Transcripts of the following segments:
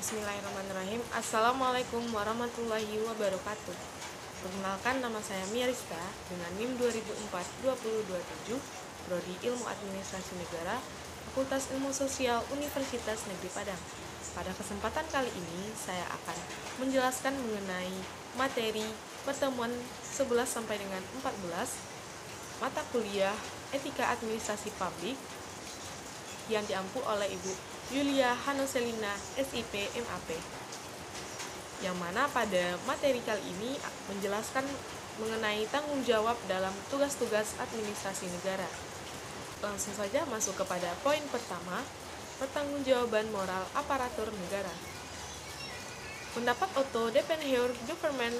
Bismillahirrahmanirrahim. Assalamualaikum warahmatullahi wabarakatuh. Perkenalkan, nama saya Miarista dengan NIM 2004-2027, Prodi Ilmu Administrasi Negara, Fakultas Ilmu Sosial Universitas Negeri Padang. Pada kesempatan kali ini, saya akan menjelaskan mengenai materi pertemuan 11 sampai dengan 14 mata kuliah Etika Administrasi Publik yang diampu oleh Ibu Yulia Hanoselina, SIP, MAP. Yang mana pada materi kali ini menjelaskan mengenai tanggung jawab dalam tugas-tugas administrasi negara. Langsung saja masuk kepada poin pertama, pertanggungjawaban moral aparatur negara. Pendapat Otto Depenheuer Government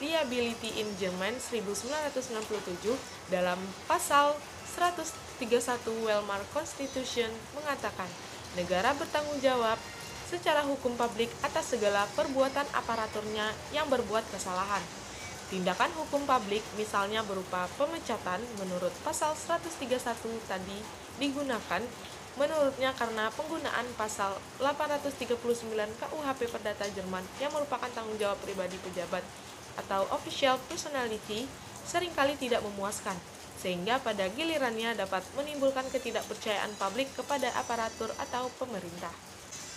Liability in German 1997 dalam pasal 131 Weimar Constitution mengatakan, negara bertanggung jawab secara hukum publik atas segala perbuatan aparaturnya yang berbuat kesalahan. Tindakan hukum publik misalnya berupa pemecatan menurut pasal 131 tadi digunakan menurutnya karena penggunaan pasal 839 KUHP Perdata Jerman yang merupakan tanggung jawab pribadi pejabat atau official personality seringkali tidak memuaskan, sehingga pada gilirannya dapat menimbulkan ketidakpercayaan publik kepada aparatur atau pemerintah.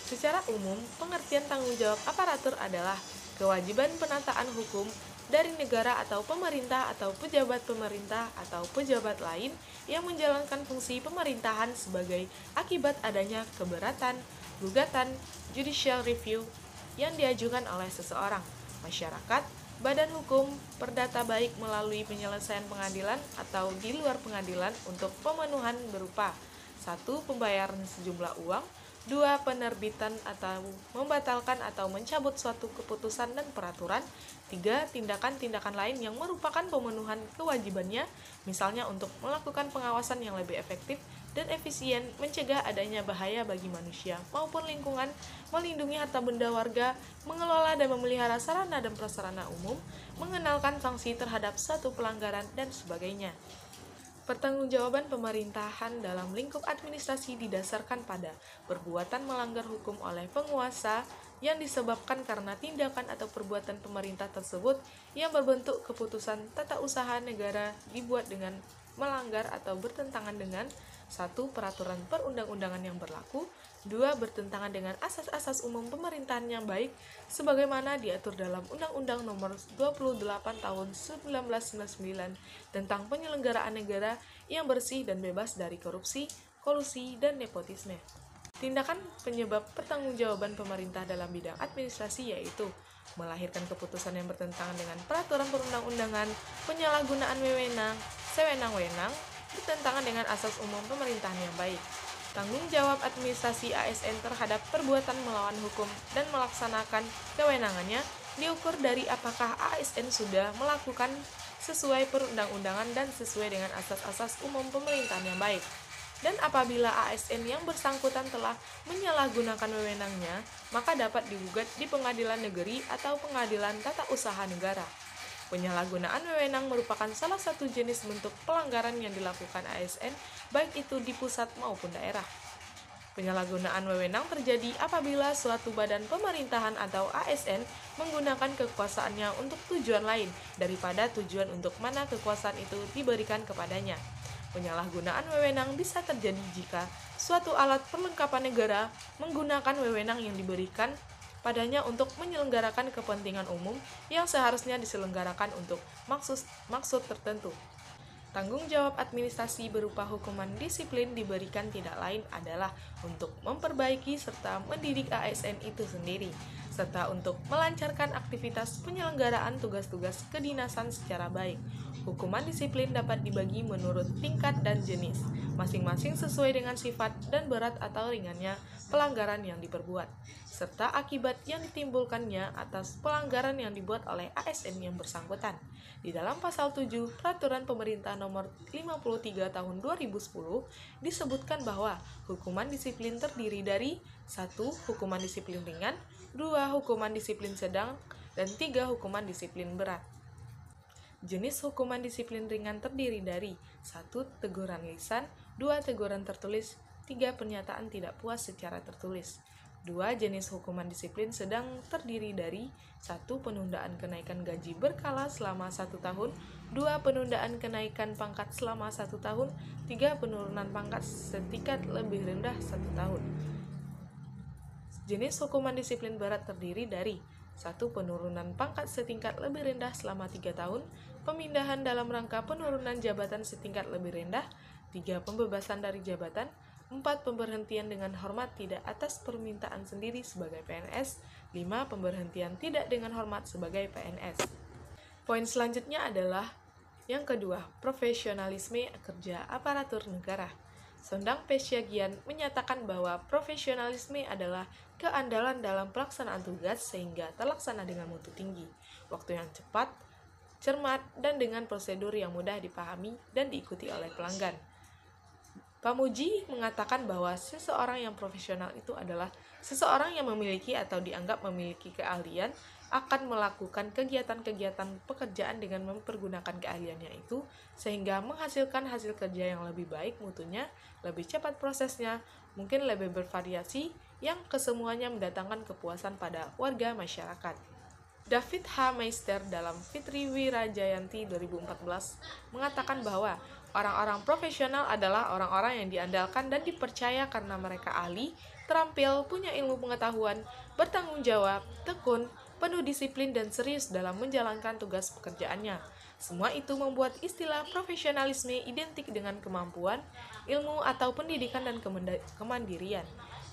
Secara umum, pengertian tanggung jawab aparatur adalah kewajiban penataan hukum dari negara atau pemerintah atau pejabat pemerintah atau pejabat lain yang menjalankan fungsi pemerintahan sebagai akibat adanya keberatan, gugatan, judicial review yang diajukan oleh seseorang, masyarakat, badan hukum, perdata baik melalui penyelesaian pengadilan atau di luar pengadilan untuk pemenuhan berupa 1. Pembayaran sejumlah uang, 2. Penerbitan atau membatalkan atau mencabut suatu keputusan dan peraturan, 3. Tindakan-tindakan lain yang merupakan pemenuhan kewajibannya, misalnya untuk melakukan pengawasan yang lebih efektif dan efisien, mencegah adanya bahaya bagi manusia maupun lingkungan, melindungi harta benda warga, mengelola dan memelihara sarana dan prasarana umum, mengenalkan sanksi terhadap suatu pelanggaran, dan sebagainya. Pertanggungjawaban pemerintahan dalam lingkup administrasi didasarkan pada perbuatan melanggar hukum oleh penguasa yang disebabkan karena tindakan atau perbuatan pemerintah tersebut yang berbentuk keputusan tata usaha negara dibuat dengan melanggar atau bertentangan dengan 1. Peraturan perundang-undangan yang berlaku, 2. Bertentangan dengan asas-asas umum pemerintahan yang baik sebagaimana diatur dalam Undang-Undang Nomor 28 Tahun 1999 tentang penyelenggaraan negara yang bersih dan bebas dari korupsi, kolusi, dan nepotisme. Tindakan penyebab pertanggungjawaban pemerintah dalam bidang administrasi yaitu melahirkan keputusan yang bertentangan dengan peraturan perundang-undangan, penyalahgunaan wewenang, sewenang-wenang, bertentangan dengan asas umum pemerintahan yang baik. Tanggung jawab administrasi ASN terhadap perbuatan melawan hukum dan melaksanakan kewenangannya diukur dari apakah ASN sudah melakukan sesuai perundang-undangan dan sesuai dengan asas-asas umum pemerintahan yang baik. Dan apabila ASN yang bersangkutan telah menyalahgunakan wewenangnya, maka dapat digugat di pengadilan negeri atau pengadilan tata usaha negara. Penyalahgunaan wewenang merupakan salah satu jenis bentuk pelanggaran yang dilakukan ASN, baik itu di pusat maupun daerah. Penyalahgunaan wewenang terjadi apabila suatu badan pemerintahan atau ASN menggunakan kekuasaannya untuk tujuan lain daripada tujuan untuk mana kekuasaan itu diberikan kepadanya. Penyalahgunaan wewenang bisa terjadi jika suatu alat perlengkapan negara menggunakan wewenang yang diberikan padanya untuk menyelenggarakan kepentingan umum yang seharusnya diselenggarakan untuk maksud tertentu. Tanggung jawab administrasi berupa hukuman disiplin diberikan tidak lain adalah untuk memperbaiki serta mendidik ASN itu sendiri, serta untuk melancarkan aktivitas penyelenggaraan tugas-tugas kedinasan secara baik. Hukuman disiplin dapat dibagi menurut tingkat dan jenis, masing-masing sesuai dengan sifat dan berat atau ringannya pelanggaran yang diperbuat, serta akibat yang ditimbulkannya atas pelanggaran yang dibuat oleh ASN yang bersangkutan. Di dalam pasal 7 Peraturan Pemerintah Nomor 53 Tahun 2010 disebutkan bahwa hukuman disiplin terdiri dari 1. Hukuman disiplin ringan, 2. Hukuman disiplin sedang, dan 3. Hukuman disiplin berat. Jenis hukuman disiplin ringan terdiri dari 1. Teguran lisan, 2. Teguran tertulis, 3. Pernyataan tidak puas secara tertulis. 2. Jenis hukuman disiplin sedang terdiri dari 1. Penundaan kenaikan gaji berkala selama 1 tahun, 2. Penundaan kenaikan pangkat selama 1 tahun, 3. Penurunan pangkat setingkat lebih rendah 1 tahun. Jenis hukuman disiplin berat terdiri dari 1. Penurunan pangkat setingkat lebih rendah selama 3 tahun, pemindahan dalam rangka penurunan jabatan setingkat lebih rendah, 3. Pembebasan dari jabatan, 4. Pemberhentian dengan hormat tidak atas permintaan sendiri sebagai PNS, 5. Pemberhentian tidak dengan hormat sebagai PNS. Poin selanjutnya adalah yang kedua, profesionalisme kerja aparatur negara. Sondang Pesyagian menyatakan bahwa profesionalisme adalah keandalan dalam pelaksanaan tugas sehingga terlaksana dengan mutu tinggi, waktu yang cepat, cermat, dan dengan prosedur yang mudah dipahami dan diikuti oleh pelanggan. Pamuji mengatakan bahwa seseorang yang profesional itu adalah seseorang yang memiliki atau dianggap memiliki keahlian akan melakukan kegiatan-kegiatan pekerjaan dengan mempergunakan keahliannya itu sehingga menghasilkan hasil kerja yang lebih baik mutunya, lebih cepat prosesnya, mungkin lebih bervariasi, yang kesemuanya mendatangkan kepuasan pada warga masyarakat. David H. Meister dalam Fitri Wirajayanti 2014 mengatakan bahwa orang-orang profesional adalah orang-orang yang diandalkan dan dipercaya karena mereka ahli, terampil, punya ilmu pengetahuan, bertanggung jawab, tekun, penuh disiplin dan serius dalam menjalankan tugas pekerjaannya. Semua itu membuat istilah profesionalisme identik dengan kemampuan, ilmu atau pendidikan dan kemandirian.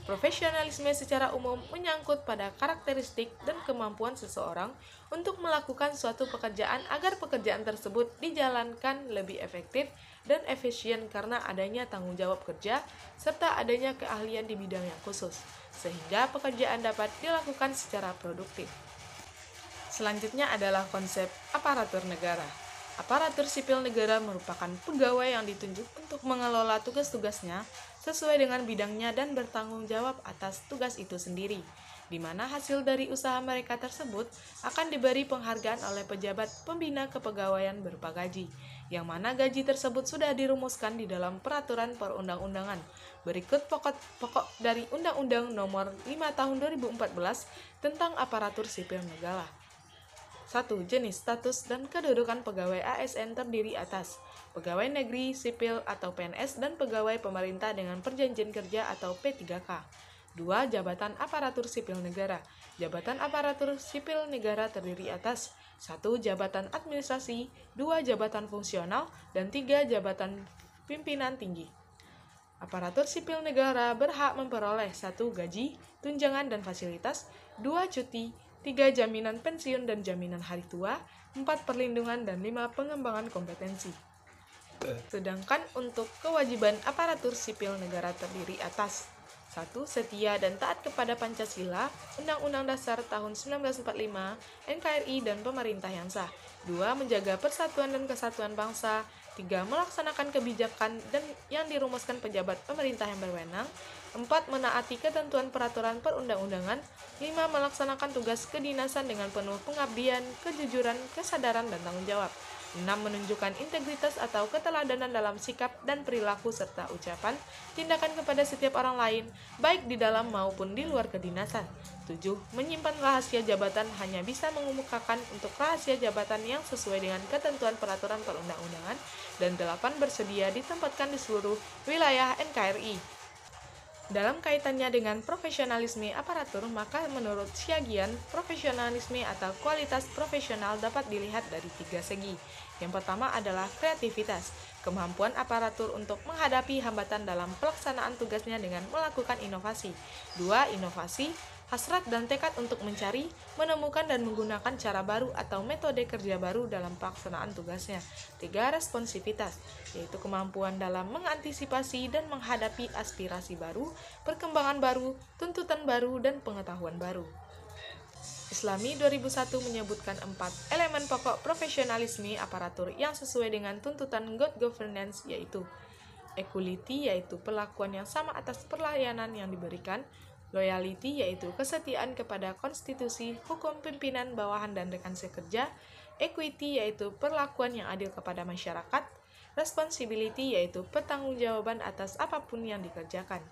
Profesionalisme secara umum menyangkut pada karakteristik dan kemampuan seseorang untuk melakukan suatu pekerjaan agar pekerjaan tersebut dijalankan lebih efektif dan efisien karena adanya tanggung jawab kerja serta adanya keahlian di bidang yang khusus, sehingga pekerjaan dapat dilakukan secara produktif. Selanjutnya adalah konsep aparatur negara. Aparatur sipil negara merupakan pegawai yang ditunjuk untuk mengelola tugas-tugasnya sesuai dengan bidangnya dan bertanggung jawab atas tugas itu sendiri, di mana hasil dari usaha mereka tersebut akan diberi penghargaan oleh pejabat pembina kepegawaian berupa gaji, yang mana gaji tersebut sudah dirumuskan di dalam peraturan perundang-undangan. Berikut pokok dari Undang-Undang Nomor 5 Tahun 2014 tentang Aparatur Sipil Negara. 1. Jenis, status, dan kedudukan pegawai ASN terdiri atas pegawai negeri sipil atau PNS dan pegawai pemerintah dengan perjanjian kerja atau P3K. 2. Jabatan aparatur sipil negara. Jabatan aparatur sipil negara terdiri atas 1. Jabatan administrasi, 2. Jabatan fungsional, dan 3. Jabatan pimpinan tinggi. Aparatur sipil negara berhak memperoleh 1. Gaji, tunjangan dan fasilitas, 2. Cuti, 3. Jaminan pensiun dan jaminan hari tua, 4. Perlindungan, dan 5. Pengembangan kompetensi. Sedangkan untuk kewajiban aparatur sipil negara terdiri atas 1. Setia dan taat kepada Pancasila, Undang-Undang Dasar tahun 1945, NKRI, dan pemerintah yang sah. 2. Menjaga persatuan dan kesatuan bangsa. 3. Melaksanakan kebijakan dan yang dirumuskan pejabat pemerintah yang berwenang. 4. Menaati ketentuan peraturan perundang-undangan. 5. Melaksanakan tugas kedinasan dengan penuh pengabdian, kejujuran, kesadaran, dan tanggung jawab. 6. Menunjukkan integritas atau keteladanan dalam sikap dan perilaku serta ucapan, tindakan kepada setiap orang lain, baik di dalam maupun di luar kedinasan. 7. Menyimpan rahasia jabatan, hanya bisa mengemukakan untuk rahasia jabatan yang sesuai dengan ketentuan peraturan perundang-undangan. Dan 8. Bersedia ditempatkan di seluruh wilayah NKRI. Dalam kaitannya dengan profesionalisme aparatur, maka menurut Syagian, profesionalisme atau kualitas profesional dapat dilihat dari 3 segi. Yang pertama adalah kreativitas, kemampuan aparatur untuk menghadapi hambatan dalam pelaksanaan tugasnya dengan melakukan inovasi. 2. Inovasi, hasrat dan tekad untuk mencari, menemukan dan menggunakan cara baru atau metode kerja baru dalam pelaksanaan tugasnya. 3. Responsivitas, yaitu kemampuan dalam mengantisipasi dan menghadapi aspirasi baru, perkembangan baru, tuntutan baru, dan pengetahuan baru. Islami 2001 menyebutkan 4 elemen pokok profesionalisme aparatur yang sesuai dengan tuntutan good governance, yaitu equality, yaitu perlakuan yang sama atas pelayanan yang diberikan, loyalty, yaitu kesetiaan kepada konstitusi, hukum, pimpinan, bawahan, dan rekan sekerja, equity, yaitu perlakuan yang adil kepada masyarakat, responsibility, yaitu pertanggungjawaban atas apapun yang dikerjakan.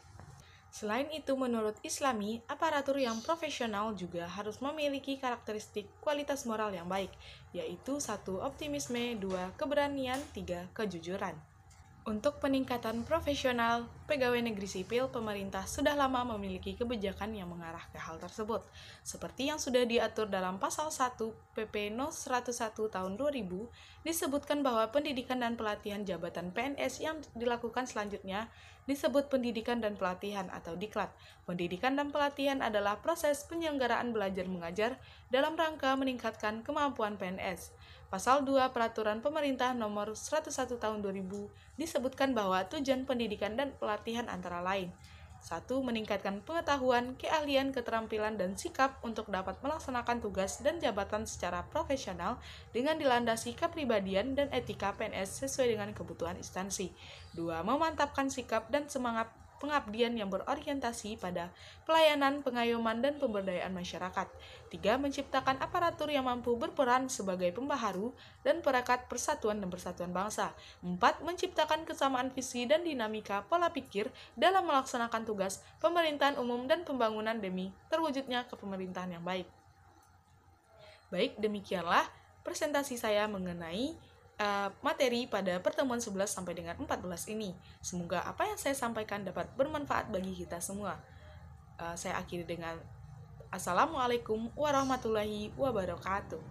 Selain itu, menurut Islami, aparatur yang profesional juga harus memiliki karakteristik kualitas moral yang baik, yaitu 1. Optimisme, 2. Keberanian, 3. Kejujuran. Untuk peningkatan profesional, pegawai negeri sipil, pemerintah sudah lama memiliki kebijakan yang mengarah ke hal tersebut. Seperti yang sudah diatur dalam Pasal 1 PP No. 101 Tahun 2000, disebutkan bahwa pendidikan dan pelatihan jabatan PNS yang dilakukan selanjutnya disebut pendidikan dan pelatihan atau diklat. Pendidikan dan pelatihan adalah proses penyelenggaraan belajar mengajar dalam rangka meningkatkan kemampuan PNS. Pasal 2 Peraturan Pemerintah Nomor 101 Tahun 2000 disebutkan bahwa tujuan pendidikan dan pelatihan antara lain 1. Meningkatkan pengetahuan, keahlian, keterampilan, dan sikap untuk dapat melaksanakan tugas dan jabatan secara profesional dengan dilandasi kepribadian dan etika PNS sesuai dengan kebutuhan instansi. 2. Memantapkan sikap dan semangat pengabdian yang berorientasi pada pelayanan, pengayoman, dan pemberdayaan masyarakat. 3. Menciptakan aparatur yang mampu berperan sebagai pembaharu dan perekat persatuan dan persatuan bangsa. 4. Menciptakan kesamaan visi dan dinamika pola pikir dalam melaksanakan tugas pemerintahan umum dan pembangunan demi terwujudnya kepemerintahan yang baik. Baik, demikianlah presentasi saya mengenai materi pada pertemuan 11 sampai dengan 14 ini. Semoga apa yang saya sampaikan dapat bermanfaat bagi kita semua. Saya akhiri dengan Assalamualaikum warahmatullahi wabarakatuh.